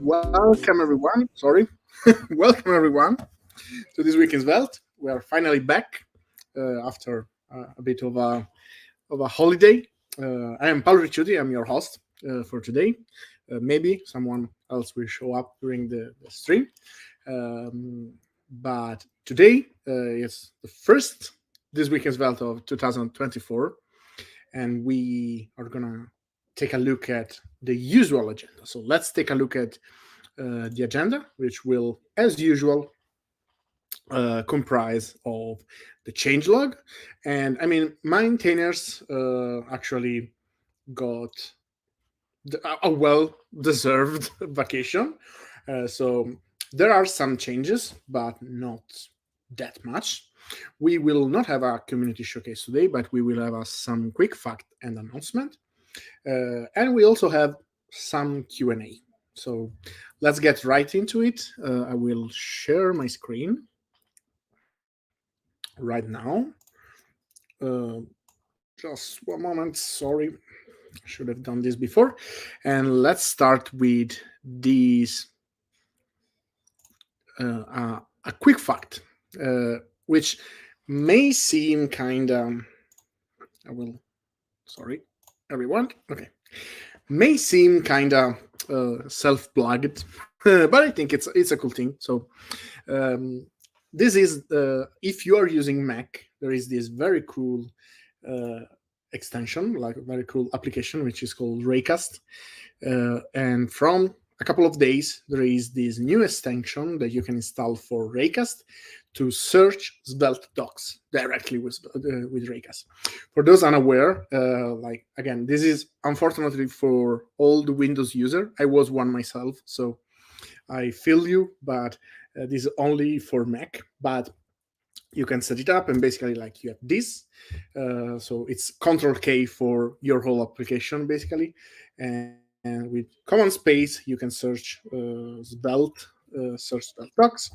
Welcome everyone. Sorry, welcome everyone to this week in Svelte. We are finally back after a bit of a holiday. I am Paolo Ricciuti. I'm your host for today. Maybe someone else will show up during the stream, but today is the first this week in Svelte of 2024, and we are gonna take a look at the usual agenda. So let's take a look at the agenda, which will, as usual, comprise of the changelog. And I mean, maintainers actually got a well-deserved vacation. So there are some changes, but not that much. We will not have a community showcase today, but we will have some quick fact and announcement. And we also have some Q&A. So let's get right into it. I will share my screen right now. Just one moment, sorry. I should have done this before. And let's start with these, a quick fact, which may seem kind of, sorry, everyone. Okay. May seem kind of self-plugged, but I think it's a cool thing. So this is, if you are using Mac, there is this very cool extension, like a very cool application, which is called Raycast. And from a couple of days, there is this new extension that you can install for Raycast to search Svelte docs directly with Raycast. For those unaware, like again, this is unfortunately for all the Windows user. I was one myself, so I feel you, but this is only for Mac. But you can set it up, and basically, like, you have this. So it's Control K for your whole application, basically. And with command space, you can search Svelte. Search Svelte docs,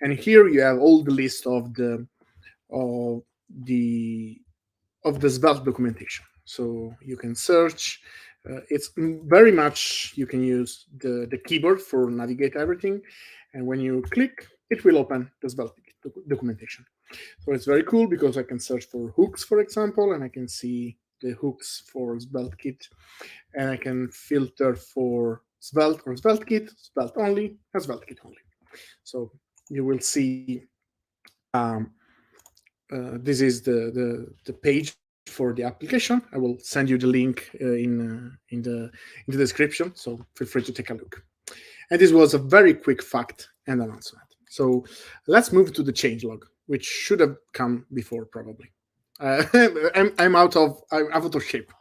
and here you have all the list of the Svelte documentation. So you can search. It's very much, you can use the keyboard for navigate everything, and when you click, it will open the Svelte documentation. So it's very cool because I can search for hooks, for example, and I can see the hooks for SvelteKit, and I can filter for Svelte or SvelteKit, Svelte only, and SvelteKit only. So you will see this is the page for the application. I will send you the link in the description, so feel free to take a look. And this was a very quick fact and announcement. So let's move to the changelog, which should have come before probably. I'm out of shape.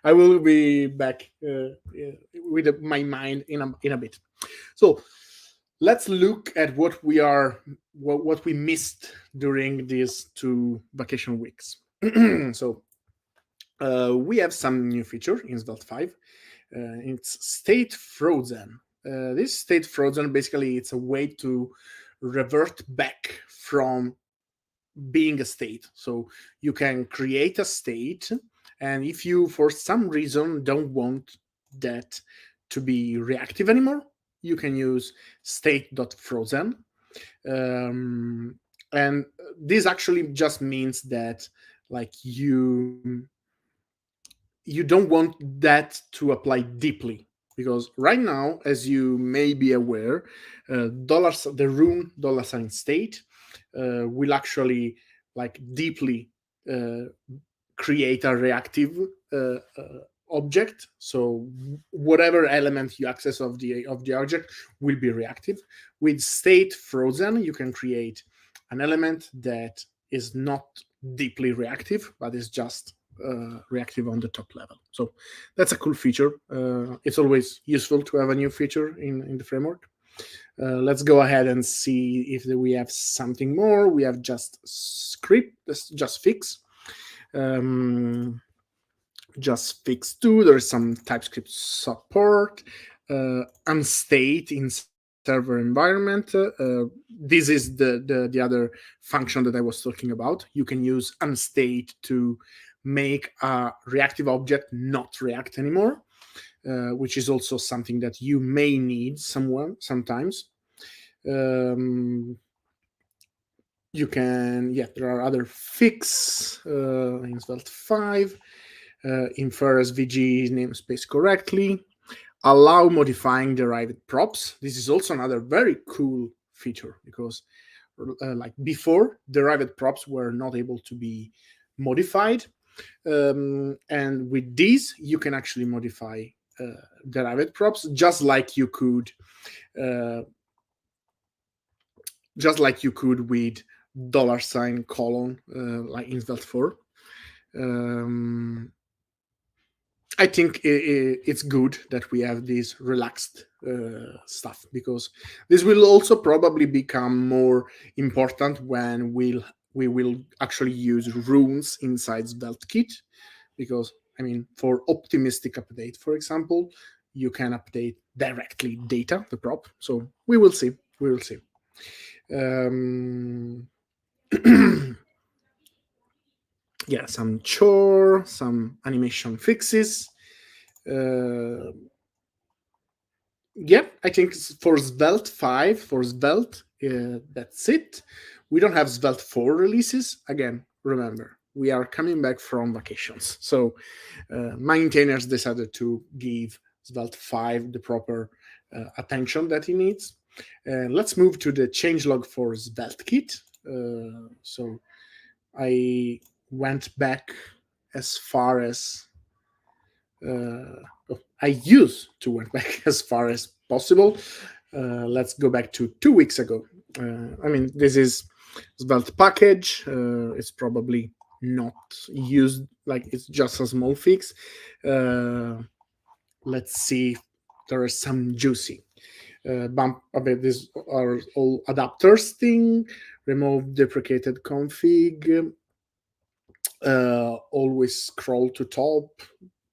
I will be back with my mind in a bit. So let's look at what we missed during these 2 vacation weeks. So we have some new feature in Svelte 5. It's state frozen. This state frozen, basically, it's a way to revert back from being a state. So you can create a state, and if you for some reason don't want that to be reactive anymore, you can use state.frozen. And this actually just means that, like, you don't want that to apply deeply, because right now, as you may be aware, the rune $state will actually, like, deeply create a reactive object. So whatever element you access of the object will be reactive. With state frozen, you can create an element that is not deeply reactive, but is just reactive on the top level. So that's a cool feature. It's always useful to have a new feature in the framework. Let's go ahead and see if we have something more. We have just script, just fix. Just fix 2. There's some TypeScript support. Unstate in server environment. This is the other function that I was talking about. You can use unstate to make a reactive object not react anymore. which is also something that you may need sometimes. You can, there are other fix in Svelte 5, infer SVG namespace correctly, allow modifying derived props. This is also another very cool feature, because like before, derived props were not able to be modified. And with these, you can actually modify derived props just like you could with $colon like in Svelte 4. I think it's good that we have this relaxed stuff, because this will also probably become more important when we will actually use runes inside SvelteKit, because for optimistic update, for example, you can update directly data, the prop. So we will see. Some chore, some animation fixes. I think for Svelte 5, for Svelte, that's it. We don't have Svelte 4 releases. Again, remember, we are coming back from vacations. So maintainers decided to give Svelte 5 the proper attention that it needs. Let's move to the changelog for SvelteKit. So I went back as far as I used to went back as far as possible. Let's go back to 2 weeks ago. This is Svelte package. It's probably not used, like it's just a small fix. Let's see if there is some juicy. Bump about this are all adapters thing. Remove deprecated config. Always scroll to top.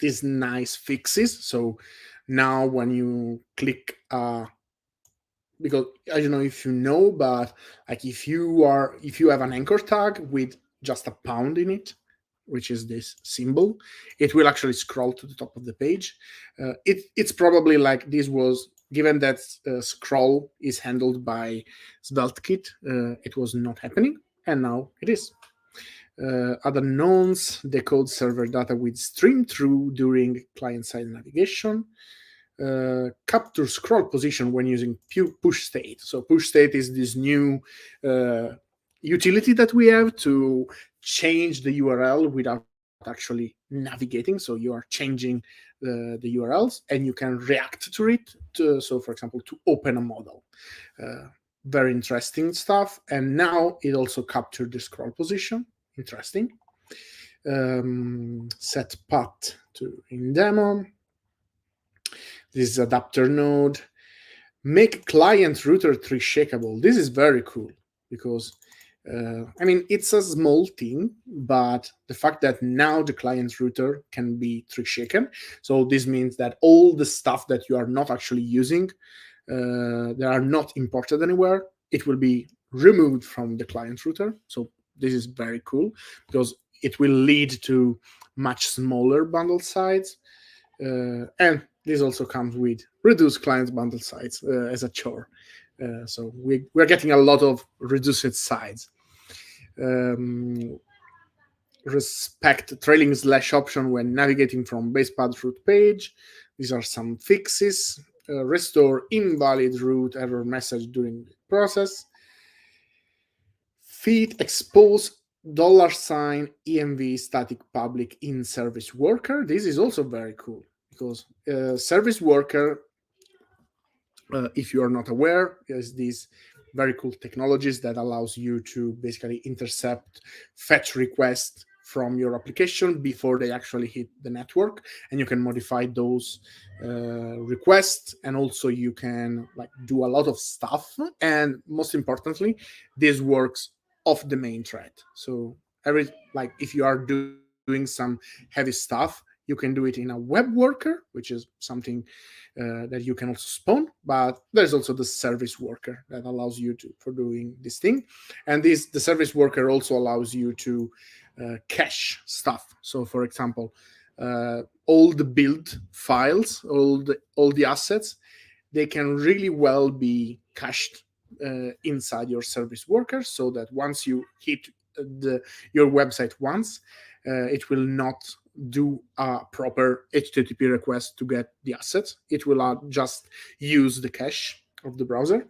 These nice fixes. So now when you click, because I don't know if you know, but like if you have an anchor tag with just a pound in it, which is this symbol, it will actually scroll to the top of the page. It's probably like this was, given that scroll is handled by SvelteKit, it was not happening, and now it is. Other knowns, decode server data with stream through during client-side navigation. Capture scroll position when using push state. So push state is this new utility that we have to change the URL without actually navigating. So you are changing the URLs and you can react to it. So for example, to open a model. Very interesting stuff. And now it also captured the scroll position. Interesting. Set path to in demo. This is adapter node. Make client router tree shakeable. This is very cool because it's a small thing, but the fact that now the client router can be tree shaken. So this means that all the stuff that you are not actually using, that are not imported anywhere, it will be removed from the client router. So this is very cool because it will lead to much smaller bundle size. And this also comes with reduced client bundle size as a chore. So we're getting a lot of reduced size. Respect trailing slash option when navigating from base path root page. These are some fixes. Restore invalid root error message during the process. Feed expose $env static public in service worker. This is also very cool because service worker, if you are not aware, is these very cool technologies that allows you to basically intercept fetch requests from your application before they actually hit the network, and you can modify those requests, and also you can do a lot of stuff. And most importantly, this works off the main thread. So if you are doing some heavy stuff, you can do it in a web worker, which is something that you can also spawn, but there's also the service worker that allows you for doing this thing. And the service worker also allows you to cache stuff. So for example, all the build files, all the assets, they can really well be cached inside your service worker, so that once you hit your website once, it will not do a proper HTTP request to get the assets. It will just use the cache of the browser.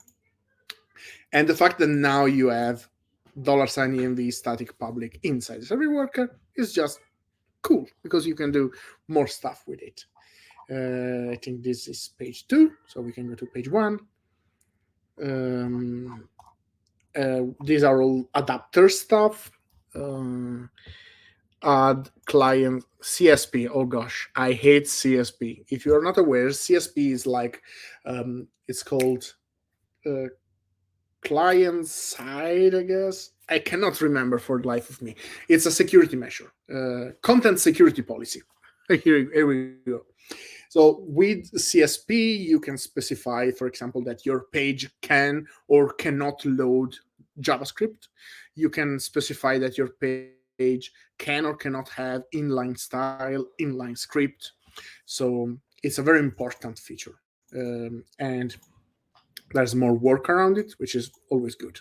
And the fact that now you have $env static public inside the service worker is just cool, because you can do more stuff with it. I think this is page 2, so we can go to page 1. These are all adapter stuff. Add client CSP. Oh gosh, I hate CSP. If you're not aware, CSP is like it's called client side, I guess. I cannot remember for the life of me. It's a security measure, content security policy. Here we go. So with CSP, you can specify, for example, that your page can or cannot load JavaScript. You can specify that your page can or cannot have inline style, inline script. So it's a very important feature. And there's more work around it, which is always good.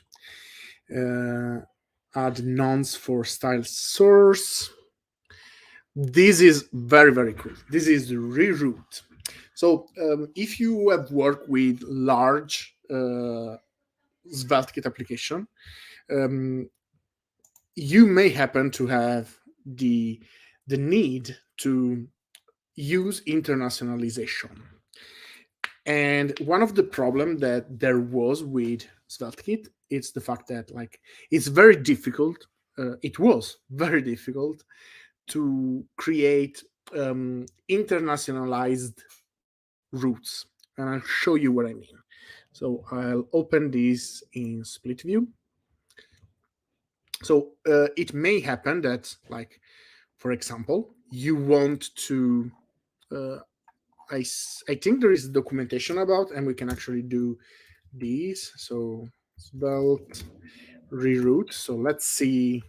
Add nonce for style source. This is very, very cool. This is the reroute. So if you have worked with large SvelteKit application, you may happen to have the need to use internationalization. And one of the problems that there was with SvelteKit is the fact that it's very difficult. It was very difficult to create internationalized routes. And I'll show you what I mean. So I'll open this in split view. So it may happen that, for example, you want to, I think there is documentation about, and we can actually do these. So Svelte reroute. So let's see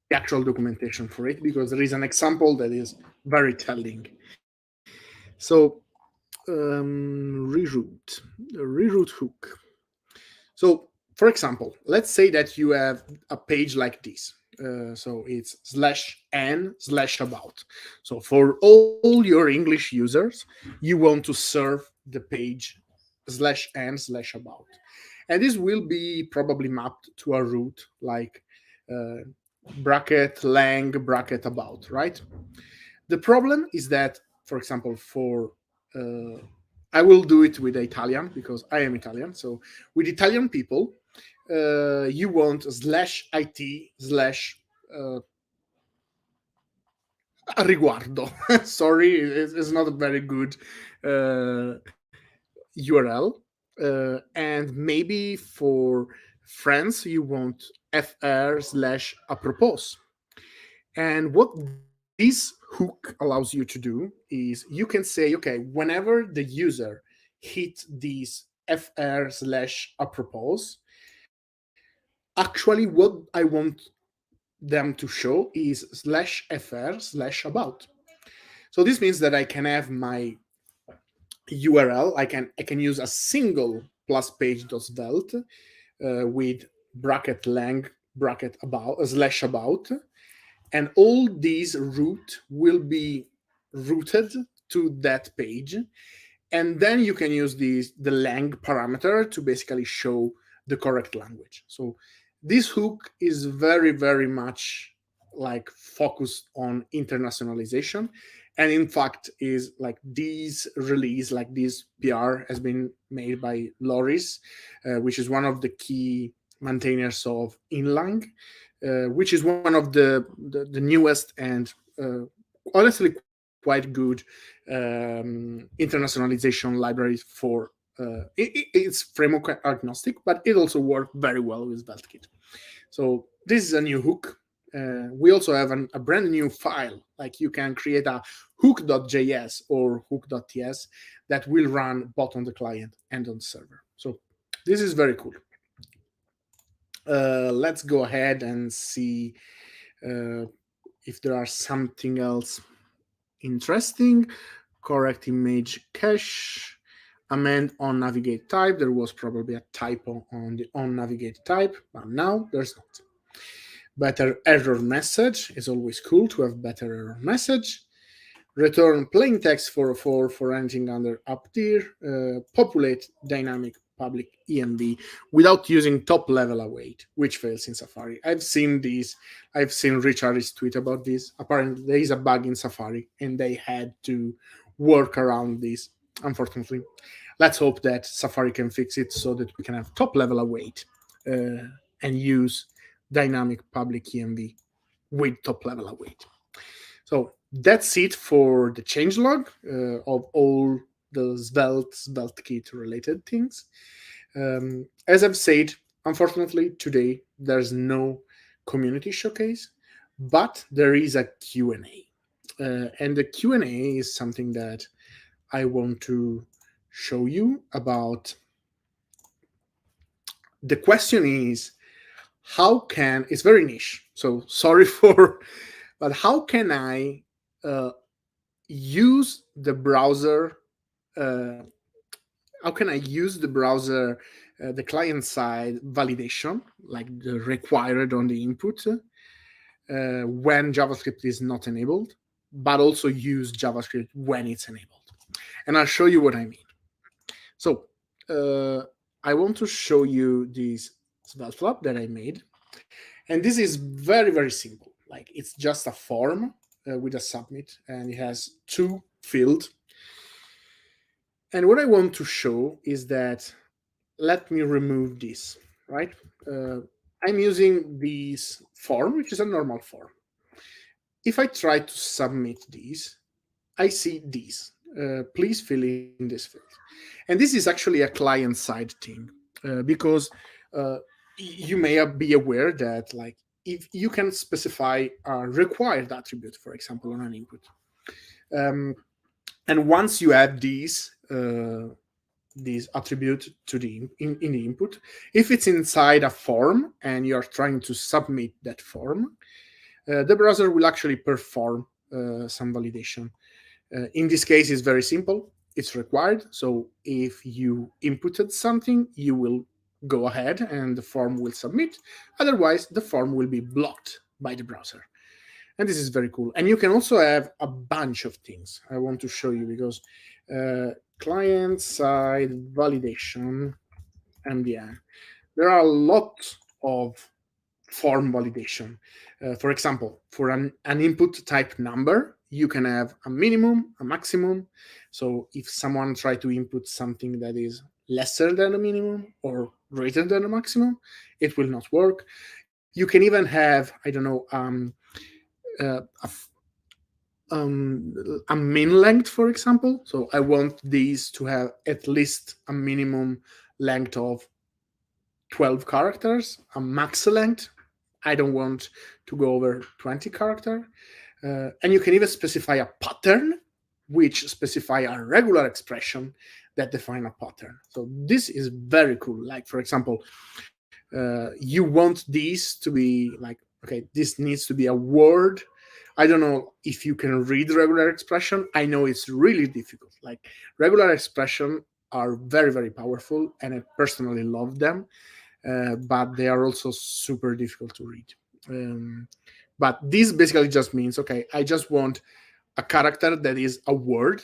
the actual documentation for it, because there is an example that is very telling. So reroute hook. So for example, let's say that you have a page like this. So it's /n/about. So for all your English users, you want to serve the page /n/about. And this will be probably mapped to a route like bracket lang bracket about, right? The problem is that, for example, I will do it with Italian because I am Italian. So with Italian people, you want /it/riguardo. Sorry, it's not a very good URL. And maybe for France, you want fr/apropos. And what this hook allows you to do is you can say, okay, whenever the user hit these fr/apropos, actually what I want them to show is /fr/about. So this means that I can have my URL. I can use a single plus page.svelte with bracket lang bracket about /about, and all these route will be routed to that page. And then you can use the lang parameter to basically show the correct language. So this hook is very, very much focused on internationalization. And in fact, is this release, this PR has been made by Loris, which is one of the key maintainers of Inlang, which is one of the newest and honestly quite good internationalization libraries for it's framework agnostic, but it also works very well with SvelteKit. So this is a new hook. We also have a brand new file. You can create a hook.js or hook.ts that will run both on the client and on the server. So this is very cool. Let's go ahead and see if there are something else interesting. Correct image cache, amend on navigate type. There was probably a typo on the on navigate type, but now there's not. Better error message is always cool to have better error message. Return plain text for anything under up tier. Populate dynamic public env without using top level await, which fails in Safari. I've seen these. I've seen Richard's tweet about this. Apparently, there is a bug in Safari, and they had to work around this. Unfortunately, let's hope that Safari can fix it so that we can have top level await and use dynamic public env with top level await. So that's it for the changelog of all the SvelteKit related things. As I've said, unfortunately, today there's no community showcase, but there is a Q&A. And the Q&A is something that I want to show you about. The question is, how can, it's very niche, so sorry for, but how can I use the browser, how can I use the browser, the client side validation, like the required on the input, when JavaScript is not enabled, but also use JavaScript when it's enabled. And I'll show you what I mean. So I want to show you this Svelte flap that I made. And this is very, very simple. Like, it's just a form with a submit, and it has two fields. And what I want to show is that, let me remove this, right? I'm using this form, which is a normal form. If I try to submit these, I see these. Please fill in this field. And this is actually a client-side thing, because you may be aware that, like, if you can specify a required attribute, for example, on an input. And once you add these attribute to the in the input, if it's inside a form and you're trying to submit that form, the browser will actually perform some validation. In this case, it's very simple. It's required. So if you inputted something, you will go ahead and the form will submit. Otherwise, the form will be blocked by the browser. And this is very cool. And you can also have a bunch of things. I want to show you, because client-side validation, MDN, there are a lot of form validation. For example, for an input type number, you can have a minimum, a maximum. So if someone try to input something that is lesser than a minimum or greater than a maximum, it will not work. You can even have, I don't know, a min length, for example. So I want these to have at least a minimum length of 12 characters, a max length. I don't want to go over 20 character. And you can even specify a pattern, which specify a regular expression that define a pattern. So this is very cool. Like, for example, you want these to be like, okay, this needs to be a word. I don't know if you can read regular expression. I know it's really difficult. Like, regular expression are very, very powerful, and I personally love them, but they are also super difficult to read. But this basically just means, okay, I just want a character that is a word.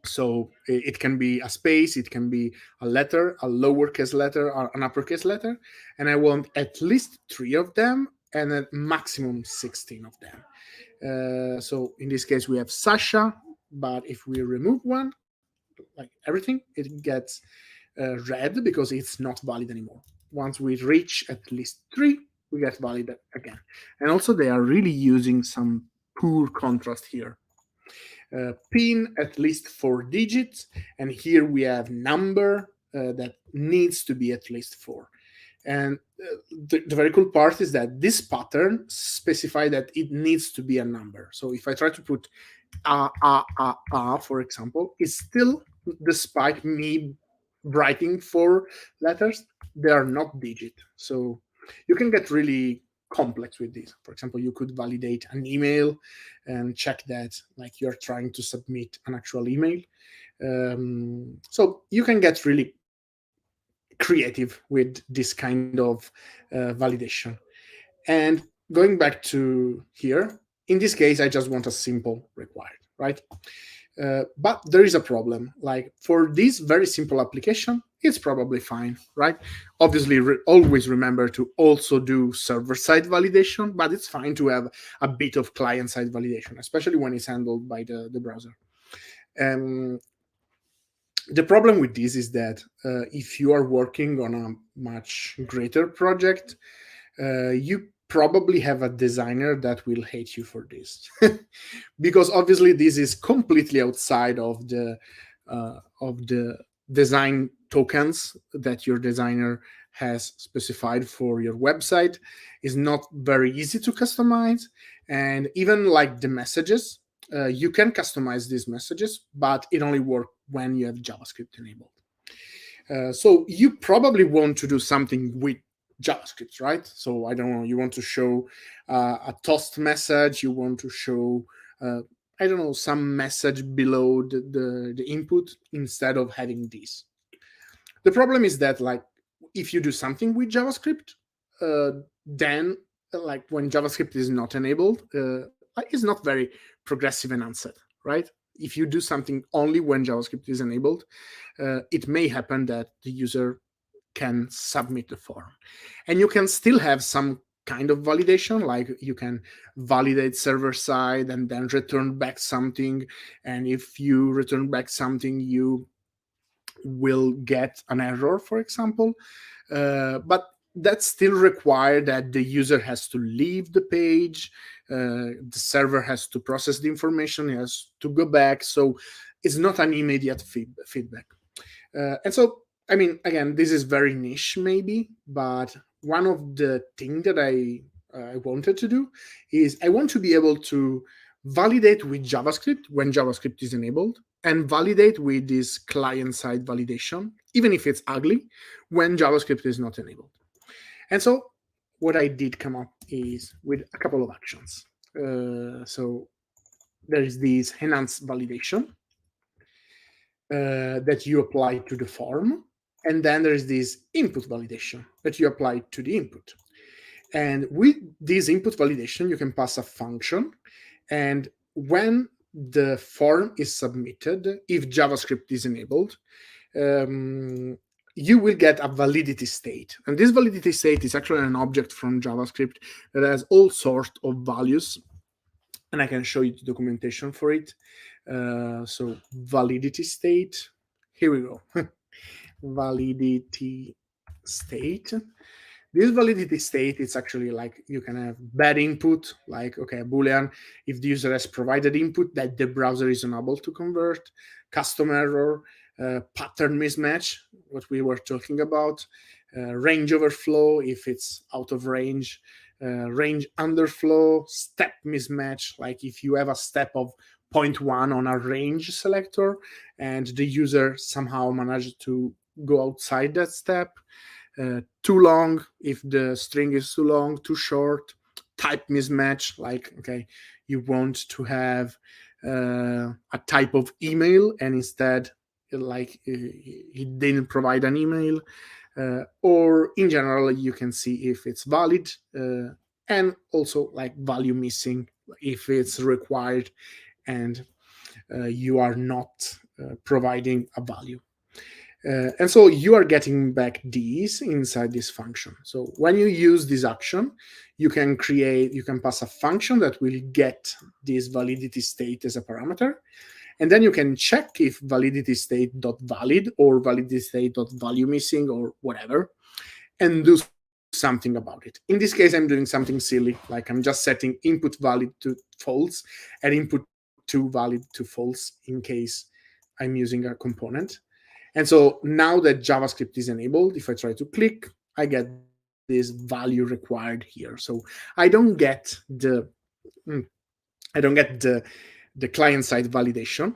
So it can be a space, it can be a letter, a lowercase letter, or an uppercase letter. And I want at least 3 of them, and a maximum 16 of them. So in this case, we have Sasha, but if we remove one, like everything, it gets red because it's not valid anymore. Once we reach at least 3, we get valid again. And also, they are really using some poor contrast here. Pin at least 4 digits, and here we have number that needs to be at least 4. And the very cool part is that this pattern specifies that it needs to be a number. So if I try to put for example, it's still, despite me writing 4 letters, they are not digit. So you can get really complex with this. For example, you could validate an email and check that like you're trying to submit an actual email. So you can get really creative with this kind of validation. And going back to here, in this case, I just want a simple required, right? But there is a problem. Like for this very simple application, it's probably fine, right? Obviously, always remember to also do server-side validation, but it's fine to have a bit of client-side validation, especially when it's handled by the browser. The problem with this is that if you are working on a much greater project, you probably have a designer that will hate you for this, because obviously this is completely outside of the design tokens that your designer has specified for your website. Is not very easy to customize, and even like the messages, you can customize these messages, but it only works when you have JavaScript enabled. So you probably want to do something with JavaScript, right? So I don't know, you want to show a toast message, you want to show I don't know, some message below the input instead of having this. The problem is that like if you do something with JavaScript, then like when JavaScript is not enabled, it's not very progressive and unset, right? If you do something only when JavaScript is enabled, it may happen that the user can submit the form. And you can still have some kind of validation, like you can validate server side and then return back something. And if you return back something, you will get an error, for example. But that still requires that the user has to leave the page, the server has to process the information, it has to go back. So it's not an immediate feedback. And so, I mean, again, this is very niche maybe, but one of the things that I wanted to do is I want to be able to validate with JavaScript when JavaScript is enabled, and validate with this client-side validation, even if it's ugly, when JavaScript is not enabled. And so what I did come up is with a couple of actions. So there is this enhanced validation that you apply to the form. And then there is this input validation that you apply to the input. And with this input validation, you can pass a function. And when the form is submitted, if JavaScript is enabled, you will get a validity state. And this validity state is actually an object from JavaScript that has all sorts of values. And I can show you the documentation for it. So validity state, here we go. Validity state. This validity state, it's actually like you can have bad input, like, okay, Boolean, if the user has provided input that the browser is unable to convert, custom error, pattern mismatch, what we were talking about, range overflow, if it's out of range, range underflow, step mismatch, like if you have a step of 0.1 on a range selector and the user somehow managed to go outside that step, too long if the string is too long, too short, type mismatch, like, okay, you want to have a type of email and instead like he didn't provide an email, or in general you can see if it's valid, and also like value missing if it's required and you are not providing a value. And so you are getting back these inside this function. So when you use this action, you can pass a function that will get this validity state as a parameter. And then you can check if validity state.valid or validity state.value missing or whatever, and do something about it. In this case, I'm doing something silly, like I'm just setting input valid to false and input to valid to false in case I'm using a component. And so now that JavaScript is enabled, if I try to click, I get this value required here. So I don't get the client-side validation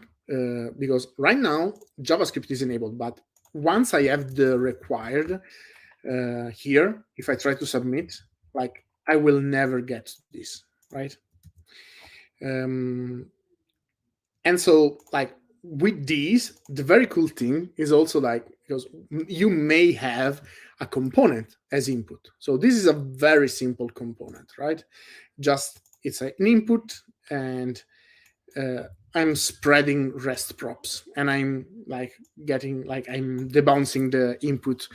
because right now JavaScript is enabled. But once I have the required here, if I try to submit, like I will never get this, right? And so like with these, the very cool thing is also like, because you may have a component as input. So this is a very simple component, right? Just it's an input, and I'm spreading rest props, and I'm like getting like I'm debouncing the input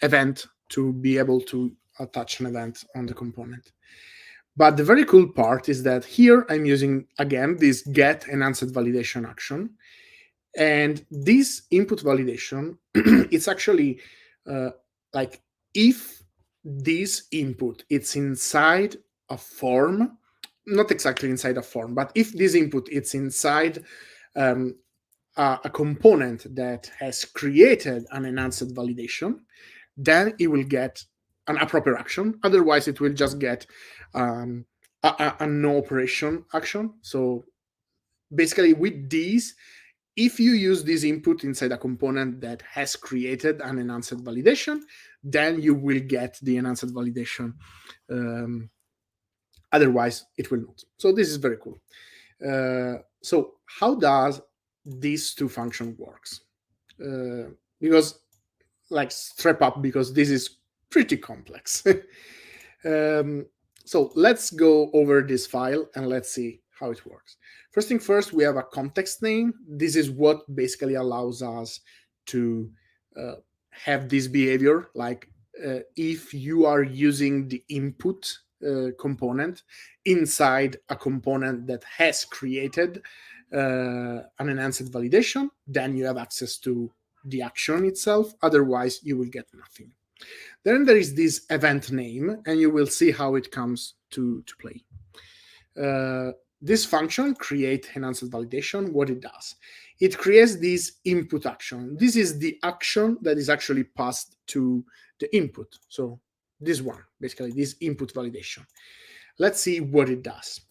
event to be able to attach an event on the component. But the very cool part is that here I'm using, again, this get enhanced validation action. And this input validation, it's actually like if this input, it's inside a form, not exactly inside a form, but if this input, it's inside a component that has created an enhanced validation, then it will get an appropriate action. Otherwise, it will just get a no operation action. So basically, with these, if you use this input inside a component that has created an enhanced validation, then you will get the enhanced validation. Otherwise, it will not. So this is very cool. So how does these two function works? Because like strap up, because this is pretty complex. So let's go over this file and let's see how it works. First thing first, we have a context name. This is what basically allows us to have this behavior. Like if you are using the input component inside a component that has created an enhanced validation, then you have access to the action itself. Otherwise, you will get nothing. Then there is this event name, and you will see how it comes to play. This function, create enhanced validation, what it does, it creates this input action. This is the action that is actually passed to the input. So this one, basically this input validation. Let's see what it does.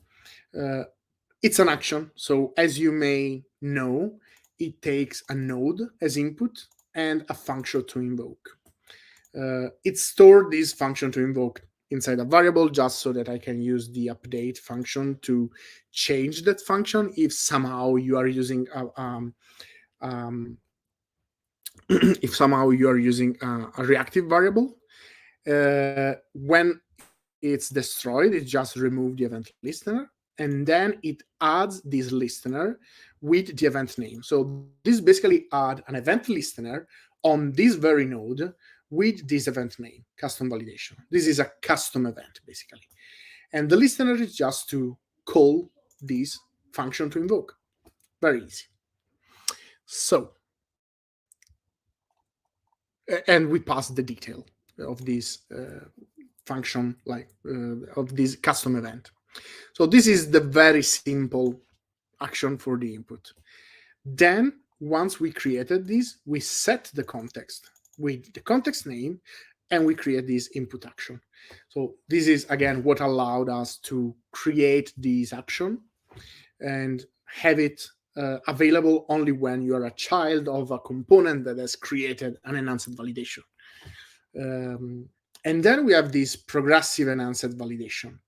It's an action. So as you may know, it takes a node as input and a function to invoke. It stored this function to invoke inside a variable just so that I can use the update function to change that function if somehow you are using if somehow you are using a reactive variable. When it's destroyed, it just removes the event listener, and then it adds this listener with the event name. So this basically add an event listener on this very node with this event name, custom validation. This is a custom event, basically. And the listener is just to call this function to invoke. Very easy. So, and we pass the detail of this function, like of this custom event. So this is the very simple action for the input. Then once we created this, we set the context with the context name, and we create this input action. So this is, again, what allowed us to create this action and have it available only when you are a child of a component that has created an enhanced validation. And then we have this progressive enhanced validation.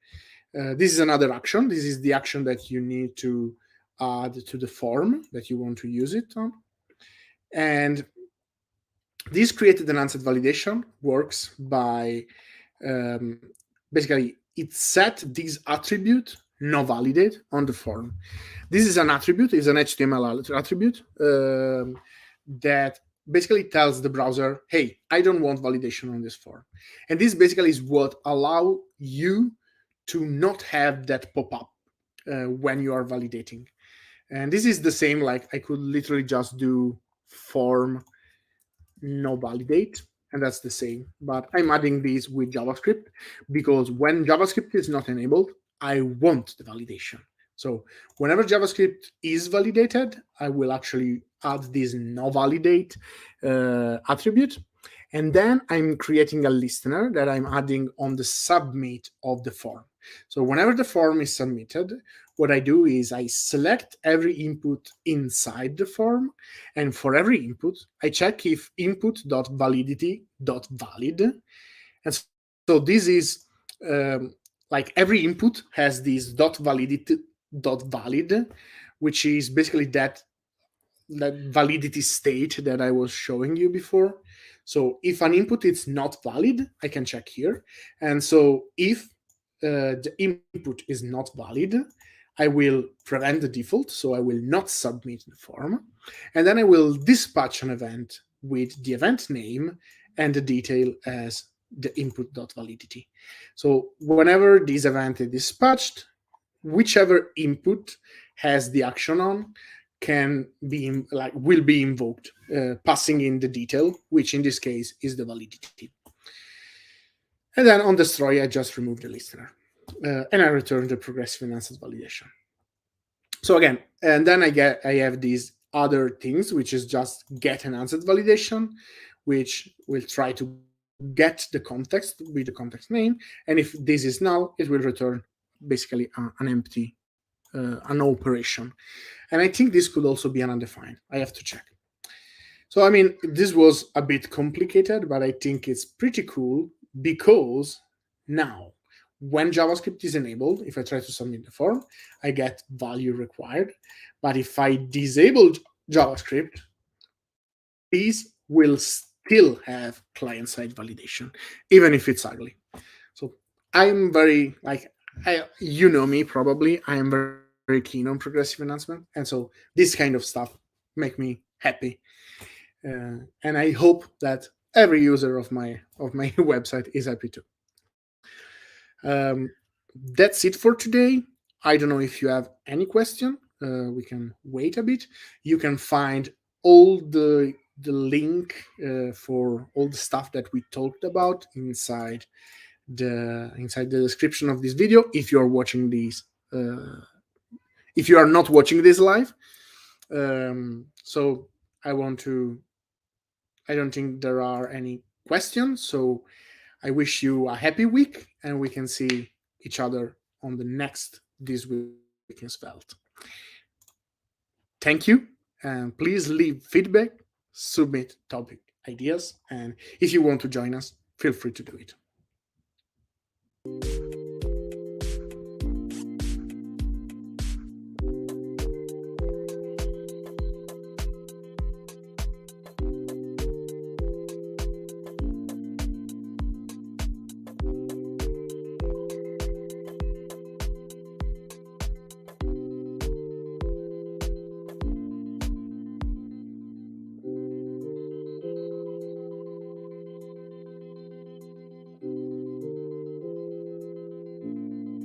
This is another action. This is the action that you need to add to the form that you want to use it on. And this created enhanced validation works by basically it set this attribute no validate on the form. This is an attribute, is an HTML attribute that basically tells the browser, hey, I don't want validation on this form. And this basically is what allow you to not have that pop-up when you are validating. And this is the same, like I could literally just do form no validate, and that's the same. But I'm adding this with JavaScript because when JavaScript is not enabled, I want the validation. So whenever JavaScript is validated, I will actually add this no validate attribute. And then I'm creating a listener that I'm adding on the submit of the form. So whenever the form is submitted, what I do is I select every input inside the form. And for every input, I check if input.validity.valid. And so this is like every input has this dot validity dot valid, which is basically that validity state that I was showing you before. So if an input is not valid, I can check here. And so if the input is not valid, I will prevent the default. So I will not submit the form. And then I will dispatch an event with the event name and the detail as the input.validity. So whenever this event is dispatched, whichever input has the action on will be invoked, passing in the detail, which in this case is the validity. And then on destroy, I just remove the listener, and I return the progressive enhanced validation. So again, and then I have these other things, which is just get enhanced validation, which will try to get the context with the context name, and if this is null, it will return basically an empty, an operation. And I think this could also be an undefined. I have to check. So, I mean, this was a bit complicated, but I think it's pretty cool because now when JavaScript is enabled, if I try to submit the form, I get value required. But if I disable JavaScript, these will still have client-side validation, even if it's ugly. So I'm very, you know me probably, I am very keen on progressive enhancement. And so this kind of stuff make me happy. And I hope that every user of my website is happy too. That's it for today. I don't know if you have any question. We can wait a bit. You can find all the link for all the stuff that we talked about inside the description of this video. If you are watching this, if you are not watching this live, so I don't think there are any questions. So I wish you a happy week, and we can see each other on the next This Week in Svelte. Thank you, and please leave feedback, submit topic ideas, and if you want to join us, feel free to do it.